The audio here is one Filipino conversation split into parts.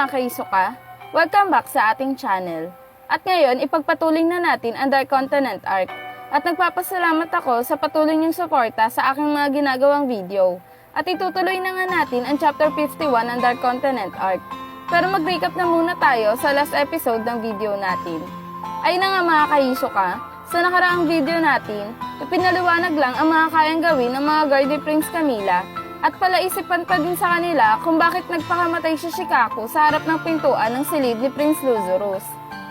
mga kaisuka! Welcome back sa ating channel. At ngayon, ipagpatuloy na natin ang Dark Continent arc. At nagpapasalamat ako sa patuloy niyong suporta sa aking mga ginagawang video. At itutuloy na nga natin ang Chapter 51 ng Dark Continent arc. Pero mag-recap na muna tayo sa last episode ng video natin. Ay na nga mga kaisuka, sa nakaraang video natin, ipinaliwanag lang ang mga kayang gawin ng mga guard ni Prince Camilla at palaisipan pa din sa kanila kung bakit nagpakamatay si Shikaku sa harap ng pintuan ng silid ni Prince Lazarus.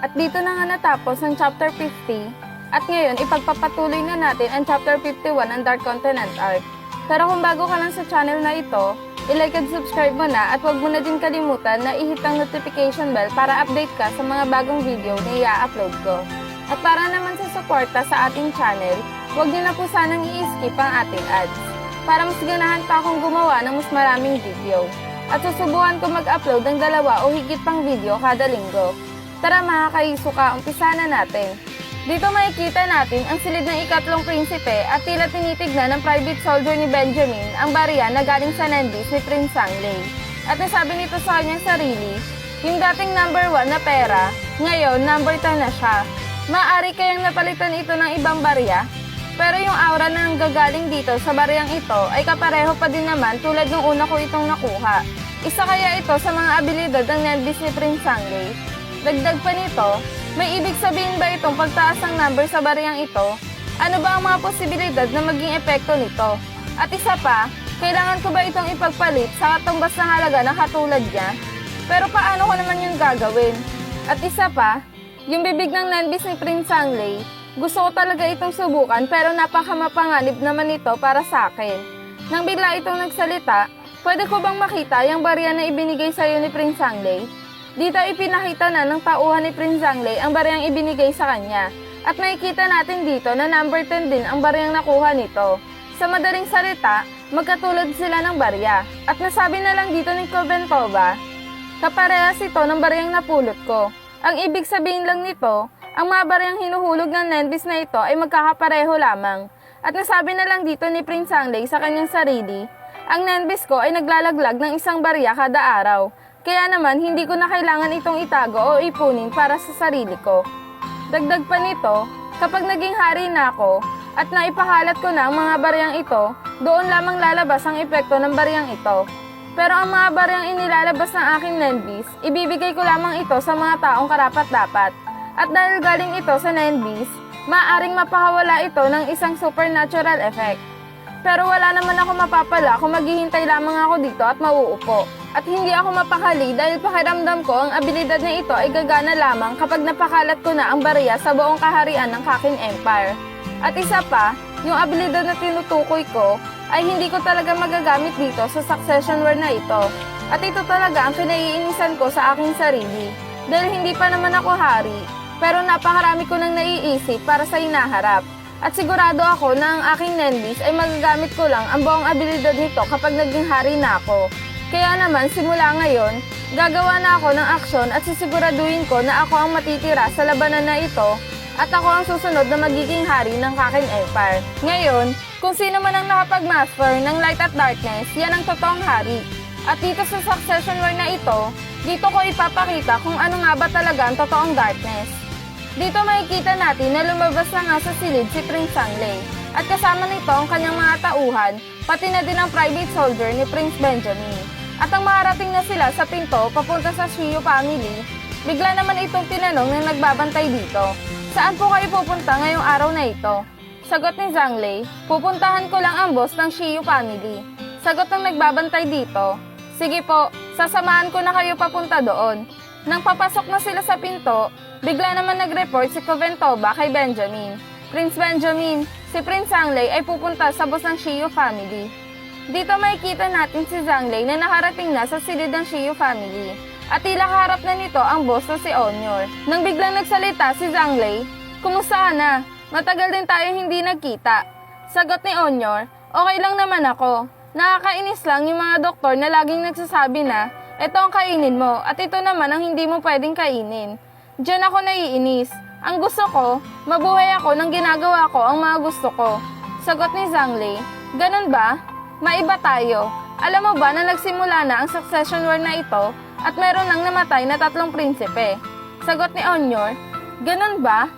At dito na nga natapos ang Chapter 50 at ngayon ipagpapatuloy na natin ang Chapter 51 ng Dark Continent arc. Pero kung bago ka lang sa channel na ito, i-like at subscribe mo na at huwag mo na din kalimutan na i-hit ang notification bell para update ka sa mga bagong video na i-upload ko. At para naman sa suporta sa ating channel, huwag niyo na po sanang i-skip ang ating ads para mas ganahan pa akong gumawa ng mas maraming video. At susubukan ko mag-upload ng 2 o higit pang video kada linggo. Tara mga kaisuka, umpisa na natin. Dito makikita natin ang silid ng ikatlong prinsipe at tila tinitignan ng private soldier ni Benjamin ang barya na galing sa Nandis ni Prince Sangley. At nasabi nito sa kanyang sarili, yung dating number 1 na pera, ngayon number 10 na siya. Maaari kayang napalitan ito ng ibang barya? Pero yung aura na nanggagaling dito sa baryang ito ay kapareho pa din naman tulad ng una ko itong nakuha. Isa kaya ito sa mga abilidad ng Nandis ni Prince Sangley? Dagdag pa nito, may ibig sabihin ba itong pagtaas ng number sa baryang ito? Ano ba ang mga posibilidad na maging epekto nito? At isa pa, kailangan ko ba itong ipagpalit sa katumbas na halaga ng katulad niya? Pero paano ko naman yun gagawin? At isa pa, yung bibig ng Nandis ni Prince Sangley, gusto ko talaga itong subukan pero napakamapanganib naman ito para sa akin. Nang bigla itong nagsalita, pwede ko bang makita yung barya na ibinigay sa iyo ni Prince Sangley? Dito ipinakita na ng tauhan ni Prince Sangley ang baryang ibinigay sa kanya. At makikita natin dito na number 10 din ang baryang nakuha nito. Sa madaling salita, magkatulad sila ng barya. At nasabi na lang dito ni Koventova, kaparehas ito ng baryang napulot ko. Ang ibig sabihin lang nito, ang mga baryang hinuhulog ng Nandis na ito ay magkakapareho lamang. At nasabi na lang dito ni Prince Sangley sa kanyang sarili, ang Nandis ko ay naglalaglag ng isang barya kada araw. Kaya naman hindi ko na kailangan itong itago o ipunin para sa sarili ko. Dagdag pa nito, kapag naging hari na ako at naipakalat ko na ang mga baryang ito, doon lamang lalabas ang epekto ng baryang ito. Pero ang mga baryang inilalabas ng aking Nandis, ibibigay ko lamang ito sa mga taong karapat-dapat. At dahil galing ito sa Nandis, maaaring mapakawala ito ng isang supernatural effect. Pero wala naman ako mapapala kung maghihintay lamang ako dito at mauupo. At hindi ako mapakali dahil pakiramdam ko ang abilidad na ito ay gagana lamang kapag napakalat ko na ang barya sa buong kaharian ng Kakin Empire. At isa pa, yung abilidad na tinutukoy ko ay hindi ko talaga magagamit dito sa succession war na ito. At ito talaga ang kinaiinisan ko sa aking sarili. Dahil hindi pa naman ako hari, pero napakarami ko nang naiisip para sa hinaharap. At sigurado ako na ang aking Nandis ay magagamit ko lang ang buong abilidad nito kapag naging hari na ako. Kaya naman simula ngayon, gagawa na ako ng aksyon at sisiguraduhin ko na ako ang matitira sa labanan na ito at ako ang susunod na magiging hari ng Kakin Empire. Ngayon, kung sino man ang nakapag-master ng Light at Darkness, yan ang totoong hari. At dito sa succession war na ito, dito ko ipapakita kung ano nga ba talaga ang totoong darkness. Dito makikita natin na lumabas na nga sa silid si Prince Sangley. At kasama nito ang kanyang mga tauhan, pati na din ang private soldier ni Prince Benjamin. At ang makarating na sila sa pinto papunta sa Shiyu family, bigla naman itong tinanong ng nagbabantay dito, saan po kayo pupunta ngayong araw na ito? Sagot ni Sangley, pupuntahan ko lang ang boss ng Shiyu family. Sagot ng nagbabantay dito, sige po, sasamahan ko na kayo papunta doon. Nang papasok na sila sa pinto, bigla naman nag-report si Koventova kay Benjamin. Prince Benjamin, si Prince Sangley ay pupunta sa boss ng Shiyu family. Dito makikita natin si Sangley na nakarating na sa silid ng Shiyu family. At tila kaharap na nito ang boss na si Onyor. Nang biglang nagsalita si Sangley, kumusta ka na? Matagal din tayo hindi nagkita. Sagot ni Onyor, okay lang naman ako. Nakakainis lang yung mga doktor na laging nagsasabi na, ito ang kainin mo at ito naman ang hindi mo pwedeng kainin. Diyan ako naiinis. Ang gusto ko, mabuhay ako nang ginagawa ko ang mga gusto ko. Sagot ni Sangley, ganun ba? Maiba tayo. Alam mo ba na nagsimula na ang succession war na ito at meron nang namatay na 3 prinsipe. Sagot ni Onyor, ganun ba?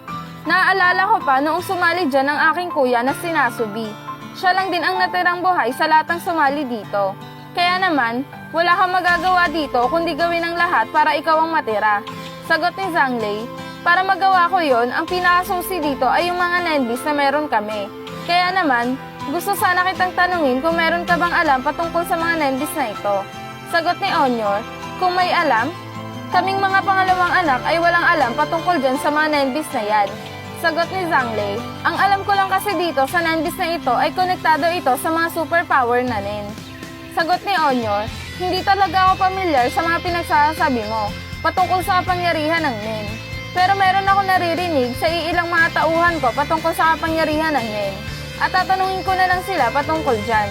Naaalala ko pa noong sumali dyan ang aking kuya na si Nasubi. Siya lang din ang natirang buhay sa lahat ng sumali dito. Kaya naman, wala kang magagawa dito kundi gawin ang lahat para ikaw ang matira. Sagot ni Zangley, para magawa ko yon, ang pinakasusi dito ay yung mga Nendis na meron kami. Kaya naman, gusto sana kitang tanungin kung meron ka bang alam patungkol sa mga Nendis na ito. Sagot ni Onyor, kung may alam, kaming mga pangalawang anak ay walang alam patungkol dyan sa mga Nendis na yan. Sagot ni Zangley, ang alam ko lang kasi dito sa Nendis na ito ay konektado ito sa mga superpower na Nen. Sagot ni Onyor, hindi talaga ako pamilyar sa mga pinagsasabi mo patungkol sa kapangyarihan ng Nen. Pero meron ako naririnig sa iilang mga tauhan ko patungkol sa kapangyarihan ng Nen. At tatanungin ko na lang sila patungkol dyan.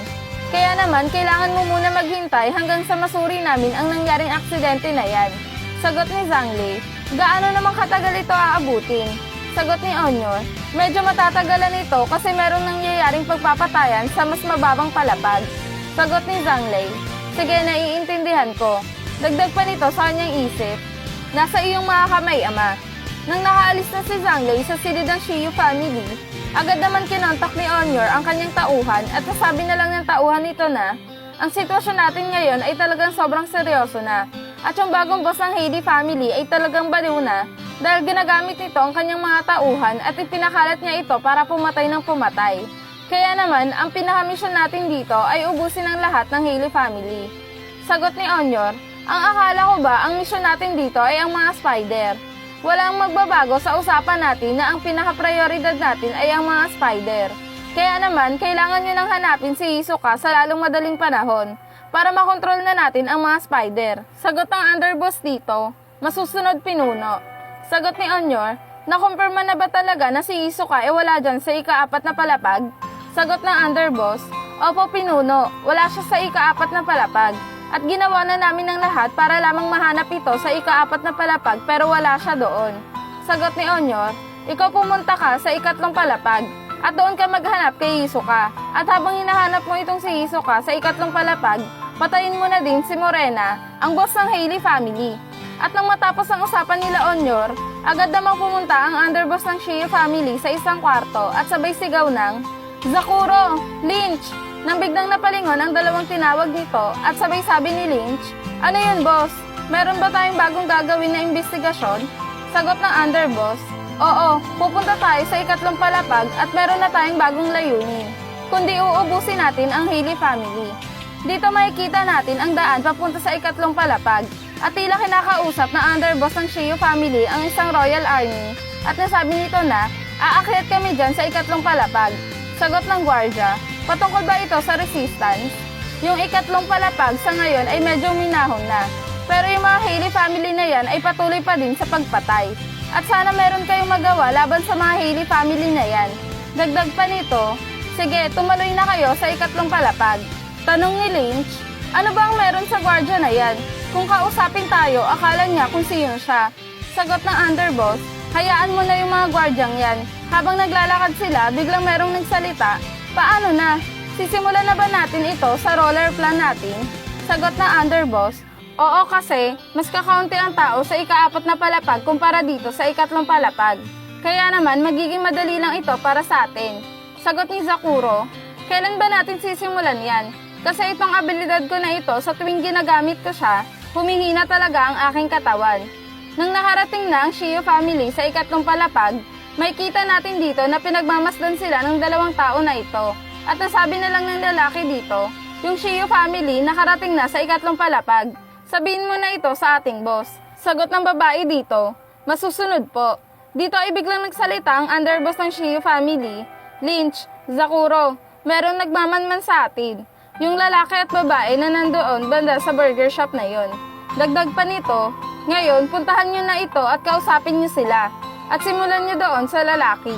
Kaya naman, kailangan mo muna maghintay hanggang sa masuri namin ang nangyaring aksidente na yan. Sagot ni Zangley, gaano namang katagal ito aabutin? Sagot ni Onyor, medyo matatagalan ito kasi merong nangyayaring pagpapatayan sa mas mababang palapag. Sagot ni Zangley, sige, naiintindihan ko. Dagdag pa nito sa kanyang isip, nasa iyong mga kamay, ama. Nang nakaalis na si Zangley sa silid ng Shiyu family, agad naman kinontak ni Onyor ang kanyang tauhan at nasabi na lang ng tauhan nito na ang sitwasyon natin ngayon ay talagang sobrang seryoso na at yung bagong boss ng Heidi family ay talagang baliw na dahil ginagamit nito ang kanyang mga tauhan at ipinakalat niya ito para pumatay ng pumatay. Kaya naman, ang pinakamisyon natin dito ay ubusin ang lahat ng Haley family. Sagot ni Onyor, ang akala ko ba ang misyon natin dito ay ang mga spider? Walang magbabago sa usapan natin na ang pinaka-prioridad natin ay ang mga spider. Kaya naman, kailangan nyo nang hanapin si Hisoka sa lalong madaling panahon para makontrol na natin ang mga spider. Sagot ng underboss dito, masusunod pinuno. Sagot ni Onyor, nakumpirma na ba talaga na si Hisoka ay wala dyan sa ika-4 na palapag? Sagot ng underboss, opo pinuno, wala siya sa ika-4 na palapag. At ginawa na namin ang lahat para lamang mahanap ito sa ika-4 na palapag pero wala siya doon. Sagot ni Onyor, ikaw pumunta ka sa ika-3 palapag at doon ka maghanap kay Hisoka. At habang hinahanap mo itong si Hisoka sa ika-3 palapag, patayin mo na din si Morena, ang boss ng Haley family. At nang matapos ang usapan nila Onyor, agad namang pumunta ang underboss ng Shiyu family sa isang kwarto at sabay sigaw ng, Zakuro! Lynch! Nang biglang napalingon ang dalawang tinawag nito at sabay sabi ni Lynch, ano yun boss? Meron ba tayong bagong gagawin na investigasyon? Sagot ng underboss, oo, pupunta tayo sa ika-3 palapag at meron na tayong bagong layunin. Kundi uubusin natin ang Haley family. Dito makikita natin ang daan papunta sa ika-3 palapag at tila kinakausap na underboss ng Shiyu family ang isang royal army at nasabi nito na aakyat kami dyan sa ika-3 palapag. Sagot ng gwardya, patungkol ba ito sa resistance? Yung ika-3 palapag sa ngayon ay medyo minahon na. Pero yung mga Haley family na yan ay patuloy pa din sa pagpatay. At sana meron kayong magawa laban sa mga Haley family na yan. Dagdag pa nito, sige, tumaluy na kayo sa ika-3 palapag. Tanong ni Lynch, ano ba ang meron sa gwardya na yan? Kung kausapin tayo, akala niya kung sino siya. Sagot ng underboss, hayaan mo na yung mga gwardyang yan. Habang naglalakad sila, biglang merong nagsalita, paano na? Sisimulan na ba natin ito sa roller plan natin? Sagot ng underboss, oo kasi, mas kakaunti ang tao sa ika-4 na palapag kumpara dito sa ika-3 palapag. Kaya naman, magiging madali lang ito para sa atin. Sagot ni Zakuro, kailan ba natin sisimulan yan? Kasi itong abilidad ko na ito, sa tuwing ginagamit ko siya, humihina talaga ang aking katawan. Nang nakarating na ang Shiyu family sa ika-3 palapag, may kita natin dito na pinagmamasdan sila ng 2 tao na ito. At nasabi na lang ng lalaki dito, yung Shiyu family nakarating na sa ika-3 palapag. Sabihin mo na ito sa ating boss. Sagot ng babae dito, masusunod po. Dito ay biglang nagsalita ang underboss ng Shiyu family, Lynch, Zakuro, merong nagmamanman sa atin. Yung lalaki at babae na nandoon banda sa burger shop na yon. Dagdag pa nito, ngayon puntahan nyo na ito at kausapin nyo sila. At simulan nyo doon sa lalaki.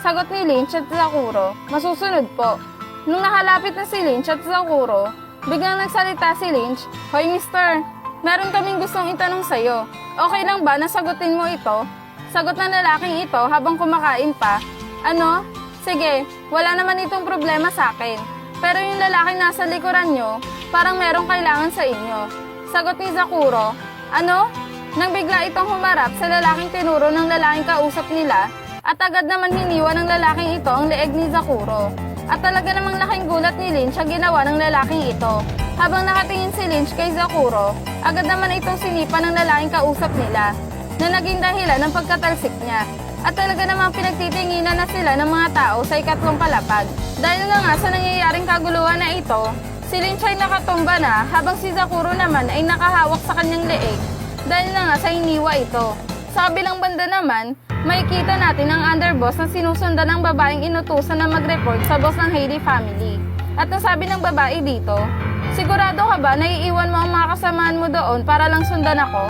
Sagot ni Lynch at Zakuro, masusunod po. Nung nakalapit na si Lynch at Zakuro, biglang nagsalita si Lynch, hoy mister, meron kaming gustong itanong sa'yo. Okay lang ba na sagutin mo ito? Sagot ng lalaking ito habang kumakain pa, ano? Sige, wala naman itong problema sa akin. Pero yung lalaking nasa likuran nyo, parang merong kailangan sa inyo. Sagot ni Zakuro, Ano? Nang bigla itong humarap sa lalaking tinuro ng lalaking kausap nila at agad naman hiniwa ng lalaking ito ang leeg ni Zakuro. At talaga namang laking gulat ni Lynch ang ginawa ng lalaking ito. Habang nakatingin si Lynch kay Zakuro, agad naman itong sinipa ng lalaking kausap nila na naging dahilan ng pagkatalsik niya. At talaga namang pinagtitinginan na sila ng mga tao sa ikatlong palapag. Dahil na nga sa nangyayaring kaguluhan na ito, si Lynch ay nakatumba na habang si Zakuro naman ay nakahawak sa kanyang leeg dahil na nga sa hiniwa ito. Sa kabilang banda naman, makikita natin ang underboss na sinusundan ng babaeng inutusan na mag-report sa boss ng Hailey family. At nasabi ng babae dito, "Sigurado ka ba na iiwan mo ang mga kasamahan mo doon para lang sundan ako?"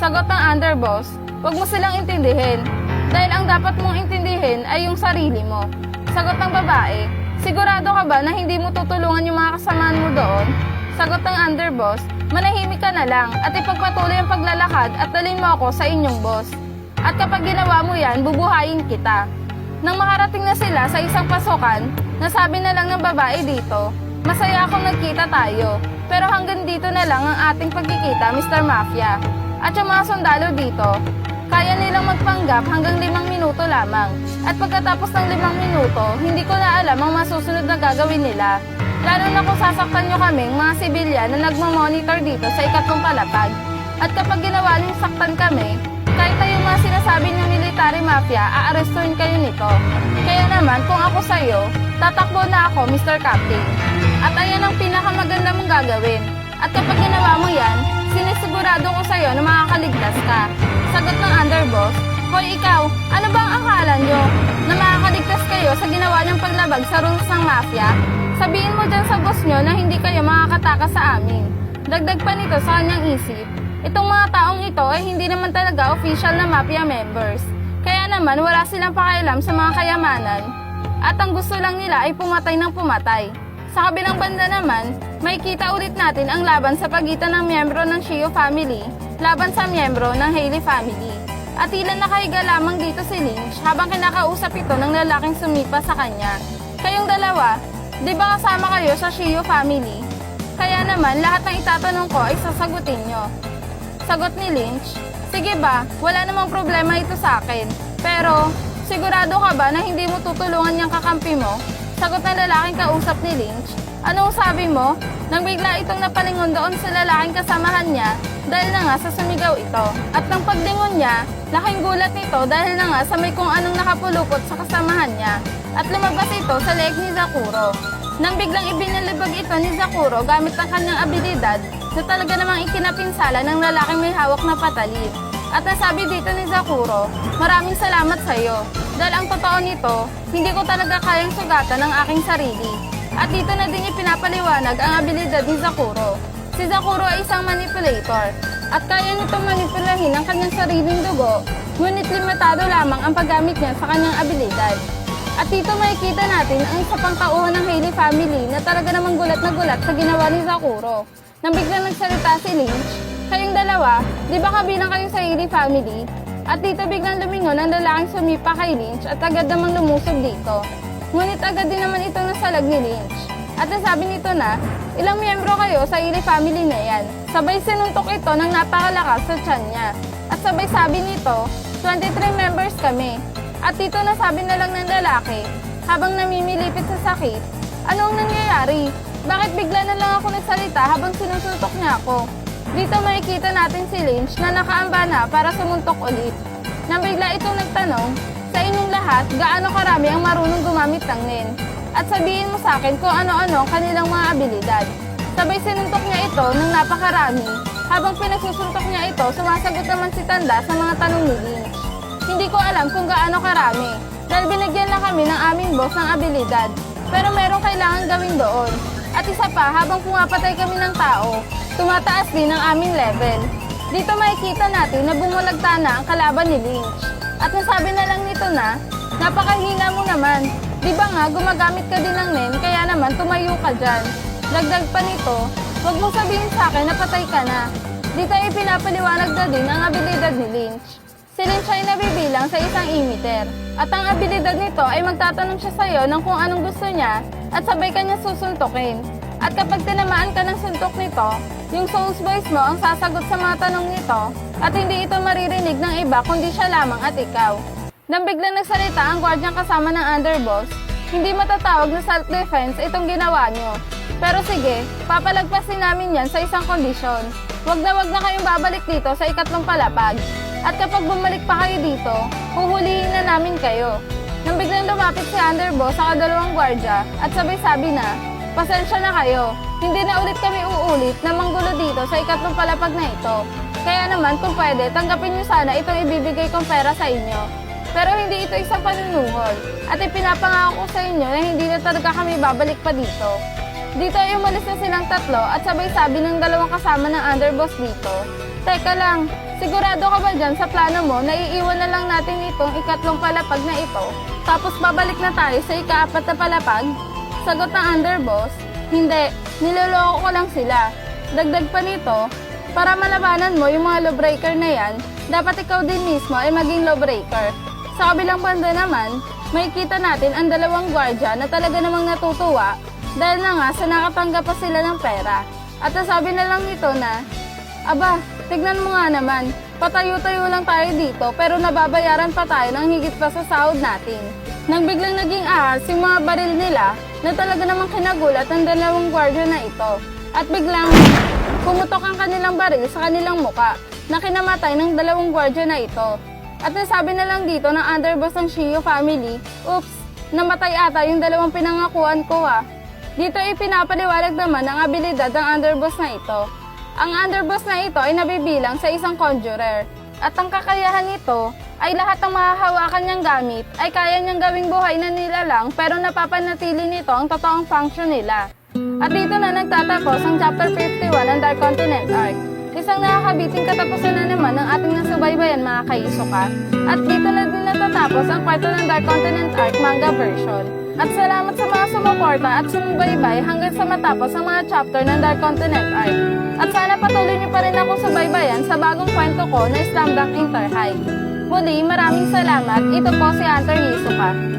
Sagot ng underboss, "Huwag mo silang intindihin. Dahil ang dapat mong intindihin ay yung sarili mo." Sagot ng babae, "Sigurado ka ba na hindi mo tutulungan yung mga kasamahan mo doon?" Sagot ng underboss, "Manahimik ka na lang at ipagpatuloy ang paglalakad at dalhin mo ako sa inyong boss. At kapag ginawa mo yan, bubuhayin kita." Nang makarating na sila sa isang pasukan, nasabi na lang ng babae dito, "Masaya akong nagkita tayo, pero hanggang dito na lang ang ating pagkikita, Mr. Mafia." At yung mga sundalo dito, kaya nilang magpanggap hanggang 5 minuto lamang. At pagkatapos ng 5 minuto, hindi ko na alam ang masusunod na gagawin nila. Lalo na kung sasaktan nyo kaming mga sibilyan na nagmamonitor dito sa ikatlong palapag. At kapag ginawa nyo saktan kami, kahit na yung mga sinasabi ng military mafia, aarestuhin kayo nito. Kaya naman, kung ako sa'yo, tatakbo na ako, Mr. Captain. At ayan ang pinakamaganda mong gagawin. At kapag ginawa mo yan, sinisigurado ko sa'yo na makakaligtas ka. Sagot ng underboss, "Hoy ikaw, ano ba ang akala nyo? Na makakaligtas kayo sa ginawa niyang paglabag sa rules ng mafia? Sabihin mo dyan sa boss nyo na hindi kayo makakatakas sa amin." Dagdag pa nito sa kanyang isip, itong mga taong ito ay hindi naman talaga official na mafia members. Kaya naman wala silang pakialam sa mga kayamanan. At ang gusto lang nila ay pumatay ng pumatay. Sa kabilang banda naman, makikita ulit natin ang laban sa pagitan ng miyembro ng Shio family laban sa miyembro ng Hailey family. At tila nakahiga lamang dito si Lynch habang kinakausap ito ng lalaking sumipa sa kanya. "Kayong dalawa, di ba kasama kayo sa Shio family? Kaya naman lahat ng itatanong ko ay sasagutin nyo." Sagot ni Lynch, "Sige ba, wala namang problema ito sa akin. Pero, sigurado ka ba na hindi mo tutulungan yung kakampi mo?" Sagot ng lalaking kausap ni Lynch, "Anong sabi mo?" Nang bigla itong napalingon doon sa lalaking kasamahan niya dahil na nga sa sumigaw ito. At nang paglingon niya, laking gulat nito dahil na nga sa may kung anong nakapulupot sa kasamahan niya. At lumabas ito sa leeg ni Zakuro. Nang biglang ibinalibag ito ni Zakuro gamit ang kanyang abilidad na talaga namang ikinapinsala ng lalaking may hawak na patalim. At nasabi dito ni Zakuro, "Maraming salamat sa iyo. Dahil ang totoo nito, hindi ko talaga kayang sugatan ang aking sarili." At dito na din ipinapaliwanag ang abilidad ni Zakuro. Si Zakuro ay isang manipulator at kaya nitong manipulahin ang kanyang sariling dugo, ngunit limitado lamang ang paggamit niya sa kanyang abilidad. At dito makikita natin ang isa pang tauhan ng Hailey family na talaga namang gulat na gulat sa ginawa ni Zakuro. Nang biglang nagsalita si Lynch, "Kayong dalawa, di ba kabilang kayo sa Hailey family?" At dito biglang lumingon ang lalaking sumipa kay Lynch at agad namang lumusog dito. Ngunit agad din naman itong nasalag ni Lynch. At nasabi nito na, "Ilang miyembro kayo sa Hailey family na yan?" Sabay sinuntok ito ng napakalakas sa tiyan niya. At sabay sabi nito, 23 members kami." At dito nasabi na lang ng lalaki, habang namimilipit sa sakit, "Ano ang nangyayari? Bakit bigla na lang ako nagsalita habang sinusuntok niya ako?" Dito makikita natin si Lynch na nakaamba na para sumuntok ulit. Nang bigla itong nagtanong, "Sa inyong lahat, gaano karami ang marunong gumamit ng NEN? At sabihin mo sa akin kung ano-ano ang kanilang mga abilidad." Sabay sinuntok niya ito ng napakarami. Habang pinagsusuntok niya ito, sumasagot naman si Tanda sa mga tanong ni Lynch. "Hindi ko alam kung gaano karami, dahil binigyan lang kami ng aming boss ng abilidad. Pero merong kailangan gawin doon. At isa pa, habang pumapatay kami ng tao, tumataas din ang aming level." Dito makikita natin na bumulagta na ang kalaban ni Lynch. At nasabi na lang nito na, "Napakahina mo naman. Di ba nga gumagamit ka din ng NEN, kaya naman tumayo ka dyan." Dagdag pa nito, "Huwag mo sabihin sa akin na patay ka na." Dito ay pinapaliwanag na din ang abilidad ni Lynch. Si Lynch ay nabibilang sa isang imiter. At ang abilidad nito ay magtatanong siya sa'yo ng kung anong gusto niya at sabay kanya susuntokin. At kapag tinamaan ka ng suntok nito, Yung Souls Voice mo ang sasagot sa mga tanong nito at hindi ito maririnig ng iba kundi siya lamang at ikaw. Nang biglang nagsalita ang gwardyang kasama ng underboss, hindi matatawag na self-defense itong ginawa nyo. Pero sige, papalagpasin namin yan sa isang kondisyon. Wag na kayong babalik dito sa ikatlong palapag. At kapag bumalik pa kayo dito, huhulihin na namin kayo. Nang biglang lumapit si underboss sa kadalawang gwardya at sabay-sabi na, pasensya na kayo, hindi na ulit kami uulit na manggulo dito sa ikatlong palapag na ito. Kaya naman kung pwede, tanggapin nyo sana itong ibibigay kong pera sa inyo. Pero hindi ito isang panunuhol at ipinapangako ko sa inyo na hindi na talaga kami babalik pa dito. Dito ay umalis na silang tatlo at sabay-sabi ng dalawang kasama ng underboss dito. Teka lang, sigurado ka ba dyan sa plano mo na iiwan na lang natin itong ikatlong palapag na ito tapos babalik na tayo sa ikaapat na palapag? Sagot ng underboss, hindi, niloloko ko lang sila. Dagdag pa nito, para malabanan mo yung mga lawbreaker na yan, dapat ikaw din mismo ay maging lawbreaker. Sa kabilang banda naman, makikita natin ang dalawang gwardya na talaga namang natutuwa dahil na nga sa nakatanggap pa sila ng pera. At nasabi na lang nito na, aba, tignan mo nga naman, patayo-tayo lang tayo dito pero nababayaran pa tayo ng higit pa sa sahod natin. Nang biglang naging ahas yung mga baril nila na talaga namang kinagulat ang dalawang gwardya na ito. At biglang pumutok ang kanilang baril sa kanilang muka na kinamatay ng dalawang gwardya na ito. At nasabi na lang dito ng underboss ng Shio family, oops, namatay ata yung dalawang pinangakuan ko ah. Dito ay pinapaliwalag naman ang abilidad ng underboss na ito. Ang underboss na ito ay nabibilang sa isang conjurer. At ang kakayahan nito ay lahat ng mahahawakan niyang gamit ay kaya niyang gawing buhay na nilalang pero napapanatili nito ang totoong function nila. At dito na nagtatapos ang Chapter 51 ng Dark Continent Arc. Isang nakakabiting katapusan na naman ng ating nasubaybayan mga kaisuka. At dito na din natatapos ang kwarto ng Dark Continent Arc manga version. At salamat sa mga sumuporta at sumubaybay hanggang sa matapos ang mga chapter ng Dark Continent Arc. At sana patuloy niyo pa rin ako subaybayan sa bagong kwento ko na Slam Dunk Inter High. Muli, maraming salamat. Ito po si Hunter Hisoka.